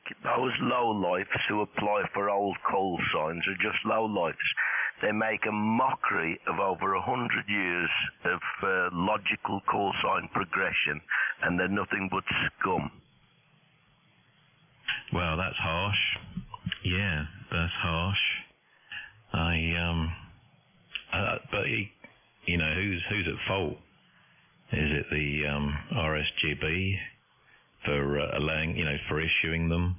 Nick, those low-lifes who apply for old call signs are just low-lifes. They make a mockery of over 100 years of logical call sign progression, and they're nothing but scum. Well, that's harsh. Yeah, that's harsh. But you know, who's at fault? Is it the RSGB for allowing, you know, for issuing them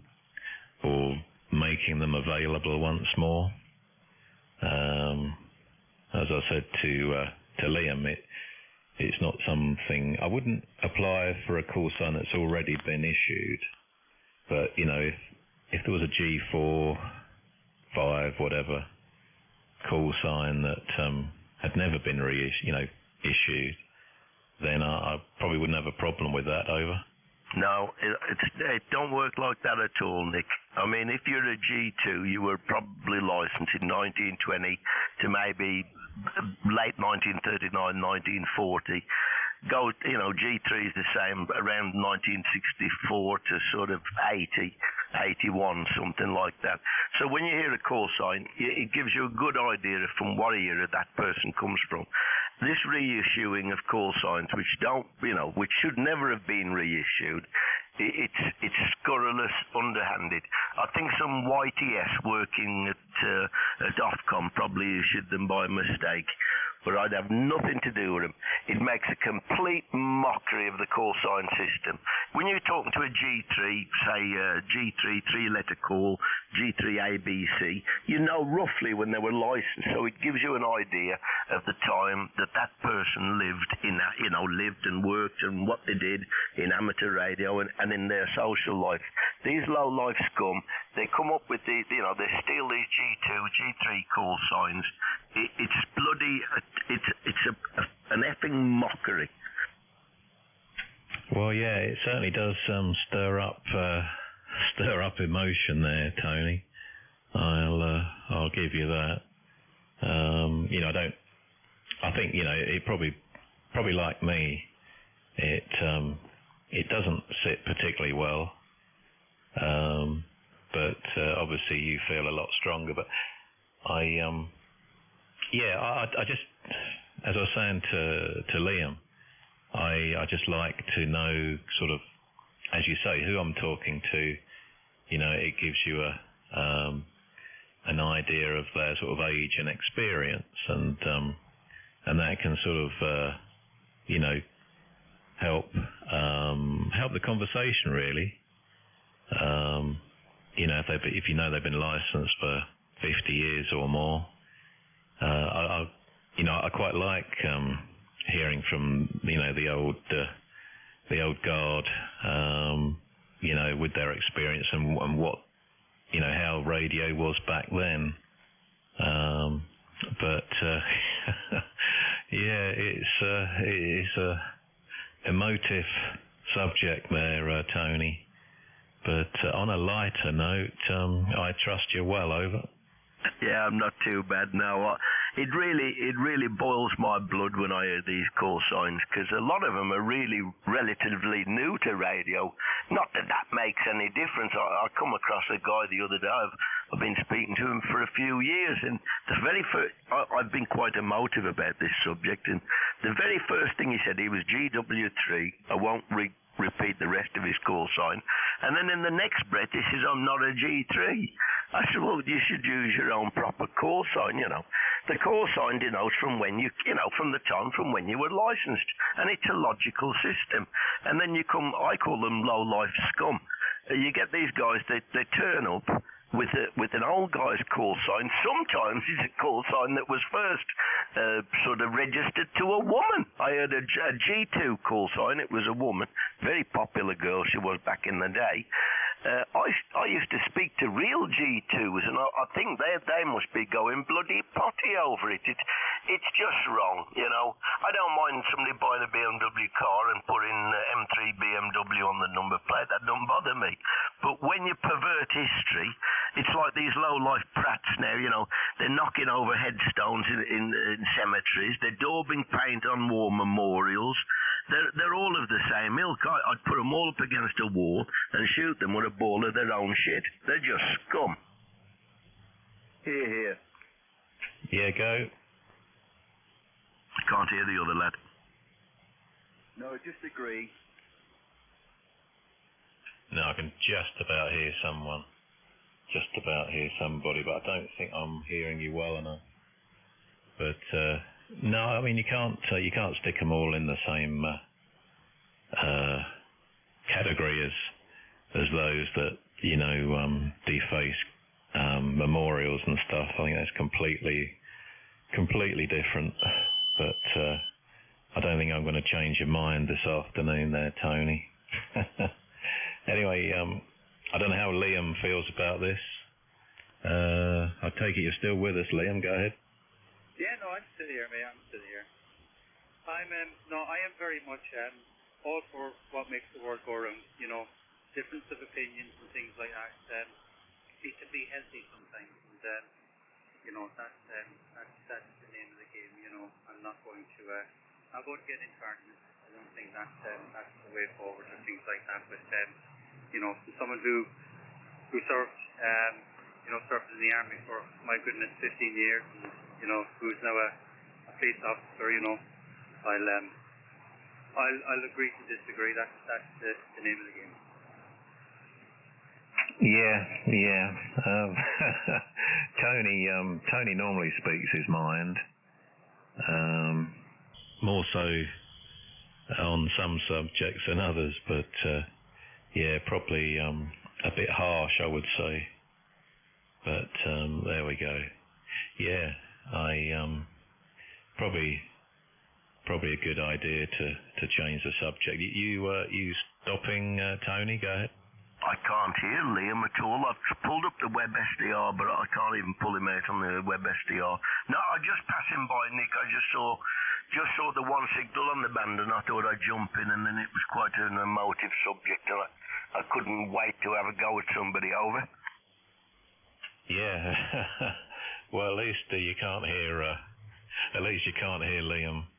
or making them available once more? As I said to Liam, it's not something I wouldn't apply for a call sign that's already been issued. But you know, if there was a G4, 5, whatever call sign that had never been issued, then I probably wouldn't have a problem with that. Over. No, it don't work like that at all, Nick. I mean, if you're a G2, you were probably licensed in 1920 to maybe late 1939, 1940. G3 is the same around 1964 to sort of 80, 81, something like that. So when you hear a call sign, it gives you a good idea from what era that person comes from. This reissuing of call signs, which should never have been reissued, it's scurrilous, underhanded. I think some YTS working at Ofcom probably issued them by mistake, but I'd have nothing to do with them. It makes a complete mockery of the call sign system. When you're talking to a G3, say G3 three-letter call, G3 ABC, you know roughly when they were licensed, so it gives you an idea of the time that person lived lived and worked and what they did in amateur radio and in their social life. These low-life scum, they come up with they steal these G2, G3 call signs. It's bloody, it's an effing mockery. Well, yeah, it certainly does stir up emotion there, Tony. I'll give you that. I think it probably like me, it doesn't sit particularly well. But obviously you feel a lot stronger. But I just, as I was saying to Liam, I just like to know sort of, as you say, who I'm talking to. It gives you an idea of their sort of age and experience, and that can sort of help the conversation really. If you know they've been licensed for 50 years or more, I quite like hearing from the old guard, with their experience and what how radio was back then. But yeah, it's a emotive subject there, Tony. But on a lighter note, I trust you well. Over. Yeah, I'm not too bad now. It really boils my blood when I hear these call signs, because a lot of them are really relatively new to radio. Not that makes any difference. I come across a guy the other day. I've been speaking to him for a few years, and the very first, I've been quite emotive about this subject, and the very first thing he said, he was GW3. I won't repeat the rest of his call sign. And then in the next breath, he says, I'm not a G3. I said, well, you should use your own proper call sign, The call sign denotes from when from the time from when you were licensed. And it's a logical system. And then I call them low-life scum. You get these guys, they turn up with an old guy's call sign. Sometimes it's a call sign that was first sort of registered to a woman. I heard a G2 call sign. It was a woman, very popular girl she was back in the day. I used to speak to real G2s, and I think they must be going bloody potty over it. It's just wrong, I don't mind somebody buying a BMW car and putting M3 BMW on the number plate. That don't bother me. But when you pervert history, it's like these low-life prats now, they're knocking over headstones in cemeteries. They're daubing paint on war memorials. they're all of the same ilk. I'd put them all up against a wall and shoot them with a ball of their own shit. They're just scum. Here. Yeah, go. I can't hear the other lad. No, just agree. No, I can just about hear someone. Just about hear somebody, but I don't think I'm hearing you well enough. But no, I mean you can't stick them all in the same category as those that deface memorials and stuff. I think that's completely different. But I don't think I'm going to change your mind this afternoon, there, Tony. Anyway, I don't know how Liam feels about this. I take it you're still with us, Liam. Go ahead. Yeah, no, I'm still here, mate. I'm still here. I am very much all for what makes the world go round. Difference of opinions and things like that. It can be healthy sometimes, and that's the name of the game. I'm not going to get into arguments. I don't think that's the way forward or things like that. But someone who served served in the army for, my goodness, 15 years, and who's now a police officer. I'll agree to disagree. That's the name of the game. Yeah. Tony normally speaks his mind. More so on some subjects than others, but probably a bit harsh, I would say. But there we go. Yeah, probably a good idea to change the subject. You stopping, Tony? Go ahead. I can't hear Liam at all. I've pulled up the web SDR, but I can't even pull him out on the web SDR. No, I just passed him by, Nick. I just saw the one signal on the band, and I thought I'd jump in, and then it was quite an emotive subject, and I couldn't wait to have a go at somebody over. Yeah. Well, at least you can't hear. At least you can't hear Liam.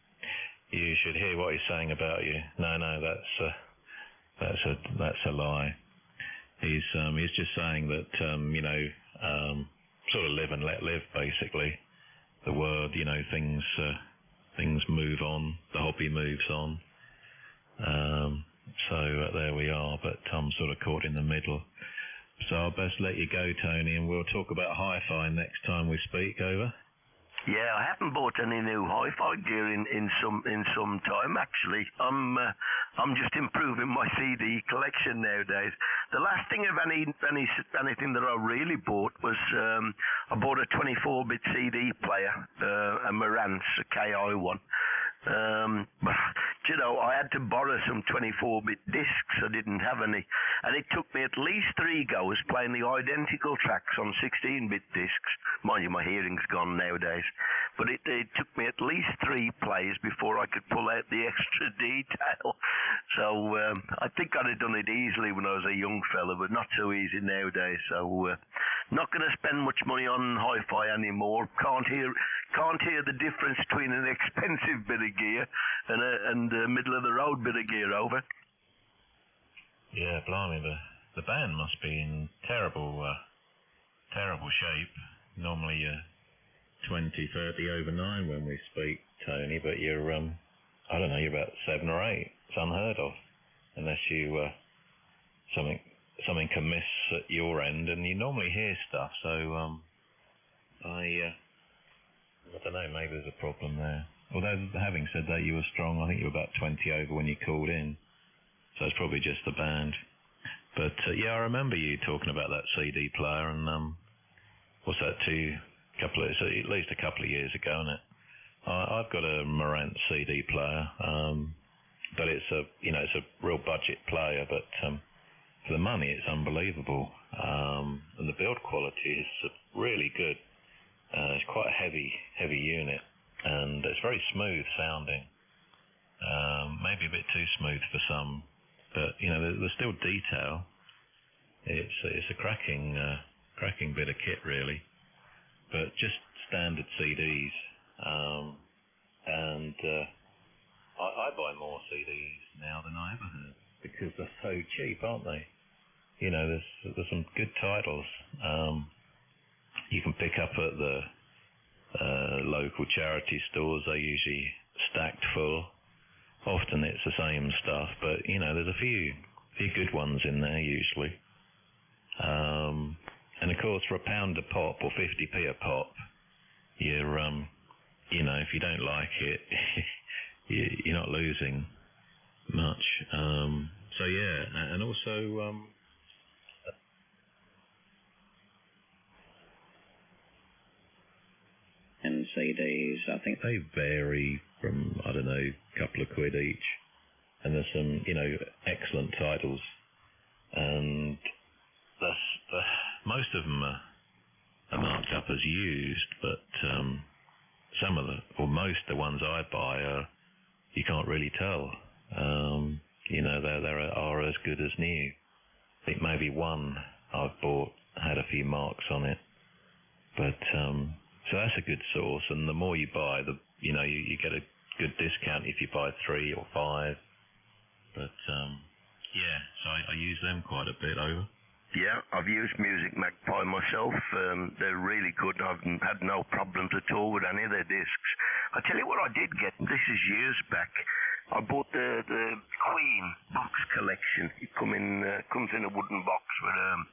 You should hear what he's saying about you. No, that's a lie. He's just saying that sort of live and let live, basically. The word, things move on, the hobby moves on. So there we are, but I'm sort of caught in the middle. So I'll best let you go, Tony, and we'll talk about hi-fi next time we speak. Over. Yeah, I haven't bought any new hi-fi gear in some time, actually. I'm just improving my CD collection nowadays. The last thing of anything that I really bought was I bought a 24-bit CD player, a Marantz, a KI one. But I had to borrow some 24-bit discs. I didn't have any, and it took me at least 3 goes playing the identical tracks on 16-bit discs. Mind you, my hearing's gone nowadays, but it took me at least 3 plays before I could pull out the extra detail. So I think I'd have done it easily when I was a young fella, but not so easy nowadays. So not going to spend much money on hi-fi anymore. Can't hear the difference between an expensive bit of gear and a middle of the road bit of gear. Over. Yeah, blimey, the band must be in terrible shape. Normally you're 20, 30 over 9 when we speak, Tony, but you're I don't know, you're about 7 or 8. It's unheard of, unless you something can miss at your end, and you normally hear stuff. So I don't know, maybe there's a problem there. Although, having said that, you were strong. I think you were about 20 over when you called in. So it's probably just the band. But, I remember you talking about that CD player, and what's that, it's at least a couple of years ago, isn't it? I've got a Marantz CD player, but it's a real budget player, but for the money, it's unbelievable. And the build quality is really good. It's quite a heavy unit, and it's very smooth sounding. Maybe a bit too smooth for some, but there's still detail. It's a cracking bit of kit, really. But just standard CDs, and I buy more CDs now than I ever have because they're so cheap, aren't they? You know, there's some good titles you can pick up at the local charity stores. They're usually stacked full. Often it's the same stuff, but you know, there's a few good ones in there usually. And of course, for £1 a pop or 50p a pop, you're you know, if you don't like it, you're not losing much. So yeah, and also and CDs, I think they vary from, I don't know, a couple of quid each, and there's some, you know, excellent titles, and most of them are marked up as used, but some of most of the ones I buy you can't really tell. You know, they are as good as new. I think maybe one I've bought had a few marks on it, but so that's a good source. And the more you buy, you get a good discount if you buy 3 or 5. But yeah, so I use them quite a bit. Over. Yeah, I've used Music Magpie myself. They're really good. I've had no problems at all with any of their discs. I tell you what I did get, this is years back. I bought the Queen box collection. It comes in a wooden box with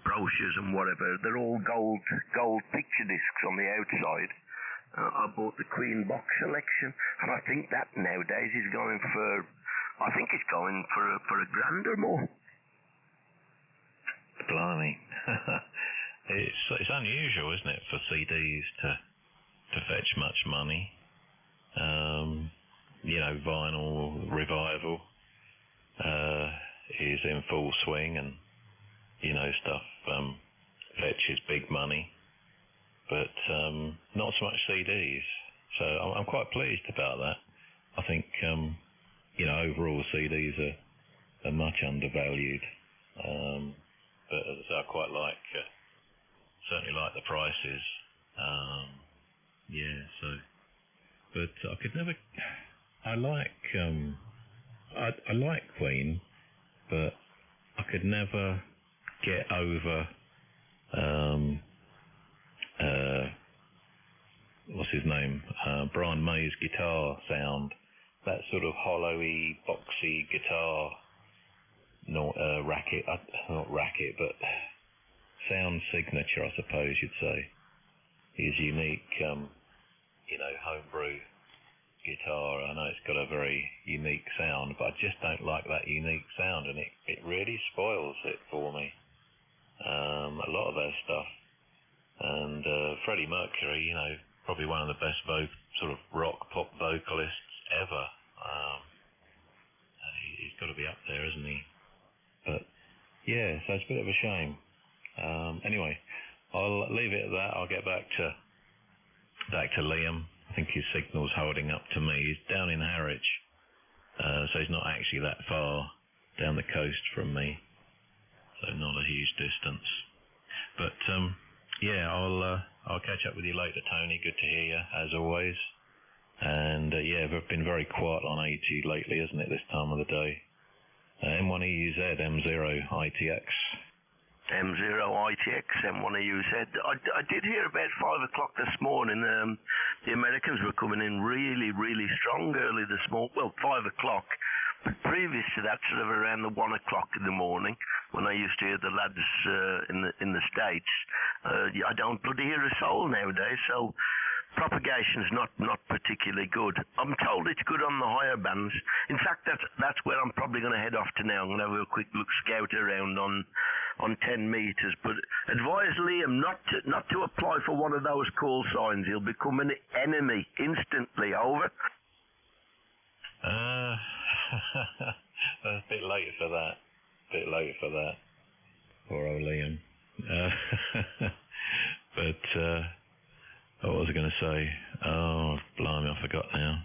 brochures and whatever. They're all gold picture discs on the outside. I bought the Queen box selection, and I think that nowadays is going for £1 or more. Blimey. It's unusual, isn't it, for CDs to fetch much money. You know, vinyl revival is in full swing, and you know, stuff fetches big money, but not so much CDs. So I'm quite pleased about that. I think you know, overall CDs are much undervalued. But as I say, I quite certainly like the prices. Yeah, so, but I could never. I like Queen, but I could never get over what's his name? Brian May's guitar sound. That sort of hollowy, boxy guitar. Not racket, not racket, but sound signature, I suppose you'd say. His unique, you know, homebrew guitar. I know it's got a very unique sound, but I just don't like that unique sound, and it really spoils it for me. A lot of their stuff. And Freddie Mercury, you know, probably one of the best sort of rock pop vocalists ever. He's got to be up there, isn't he? But yeah, so it's a bit of a shame. Anyway, I'll leave it at that. I'll get back to Liam. I think his signal's holding up to me. He's down in Harwich, so he's not actually that far down the coast from me, so not a huge distance. But yeah, I'll catch up with you later, Tony. Good to hear you as always. And yeah, we've been very quiet on AT lately, isn't it? This time of the day. M1EUZ, M0ITX. M0ITX, M1EUZ. I did hear about 5 o'clock this morning. The Americans were coming in really, really strong early this morning. Well, 5 o'clock. But previous to that, sort of around the 1 o'clock in the morning, when I used to hear the lads in the States, I don't bloody hear a soul nowadays. So propagation's not particularly good. I'm told it's good on the higher bands. In fact, that's where I'm probably going to head off to now. I'm going to have a quick look, scout around on 10 meters. But advise Liam not to apply for one of those call signs. He'll become an enemy instantly. Over. A bit late for that. Poor old Liam. But what was I going to say? Oh, blimey, I forgot now.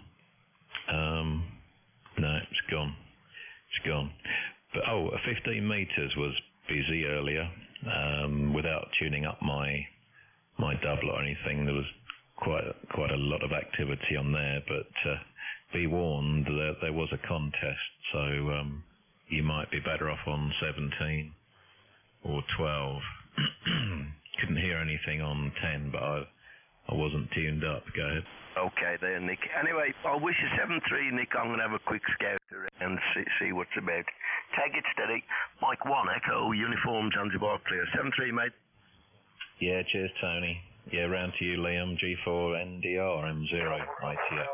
No, it's gone. But 15 meters was busy earlier. Without tuning up my doubler or anything, there was quite a lot of activity on there. But be warned that there was a contest, so you might be better off on 17 or 12. Couldn't hear anything on 10, but I wasn't tuned up. Go ahead. Okay there, Nick. Anyway, I wish you 7-3, Nick. I'm going to have a quick scout and see what's about. Take it steady. Mike 1, Echo, uniform, Zanzibar clear. 7-3, mate. Yeah, cheers, Tony. Yeah, round to you, Liam. G4 NDR M0 ITX.